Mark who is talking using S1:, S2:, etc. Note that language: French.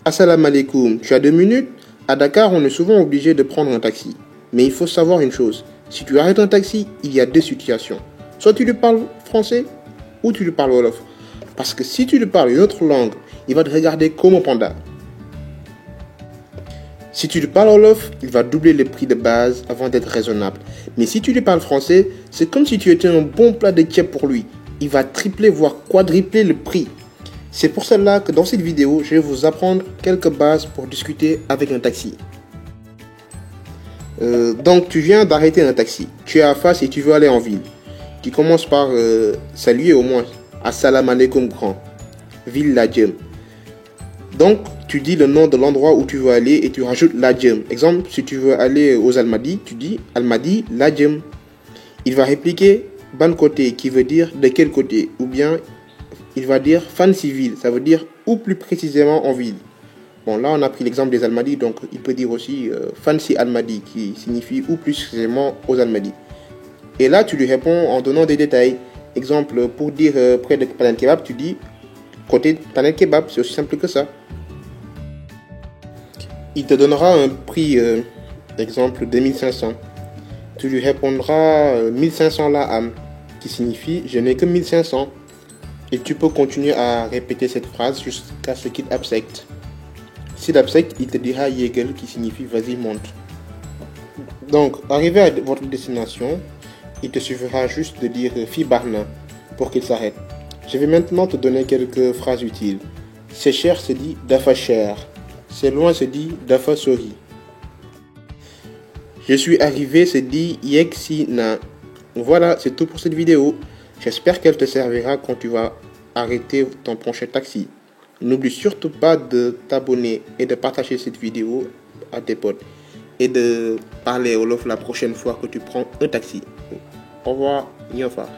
S1: Assalamu alaikum, tu as 2 minutes? À Dakar, on est souvent obligé de prendre un taxi. Mais il faut savoir une chose, si tu arrêtes un taxi, il y a 2 situations. Soit tu lui parles français, ou tu lui parles wolof. Parce que si tu lui parles une autre langue, il va te regarder comme un panda. Si tu lui parles wolof, il va doubler le prix de base avant d'être raisonnable. Mais si tu lui parles français, c'est comme si tu étais un bon plat de thiep pour lui. Il va tripler voire quadrupler le prix. C'est pour cela que dans cette vidéo, je vais vous apprendre quelques bases pour discuter avec un taxi. Donc tu viens d'arrêter un taxi. Tu es à face et tu veux aller en ville. Tu commences par saluer au moins. Assalamu alaikum grand. Ville Ladjem. Donc tu dis le nom de l'endroit où tu veux aller et tu rajoutes Ladjem. Exemple, si tu veux aller aux Almadies, tu dis Almadies Ladjem. Il va répliquer ban côté qui veut dire de quel côté, ou bien il va dire fan civil, ça veut dire ou plus précisément en ville. Bon, là on a pris l'exemple des Almadies, donc il peut dire aussi Fancy Almadies qui signifie ou plus précisément aux Almadies. Et là tu lui réponds en donnant des détails. Exemple, pour dire près de Panel Kebab, tu dis côté Panel Kebab, c'est aussi simple que ça. Il te donnera un prix, exemple 2500. Tu lui répondras 1500 laham, qui signifie je n'ai que 1500. Et tu peux continuer à répéter cette phrase jusqu'à ce qu'il accepte. S'il accepte, il te dira Yegel qui signifie vas-y monte. Donc, arrivé à votre destination, il te suffira juste de dire Fibarna pour qu'il s'arrête. Je vais maintenant te donner quelques phrases utiles. C'est cher se dit Dafa cher. C'est loin se dit Dafa sori. Je suis arrivé se dit Yeksi na. Voilà, c'est tout pour cette vidéo. J'espère qu'elle te servira quand tu vas arrêter ton prochain taxi. N'oublie surtout pas de t'abonner et de partager cette vidéo à tes potes. Et de parler wolof la prochaine fois que tu prends un taxi. Au revoir, Nyofa.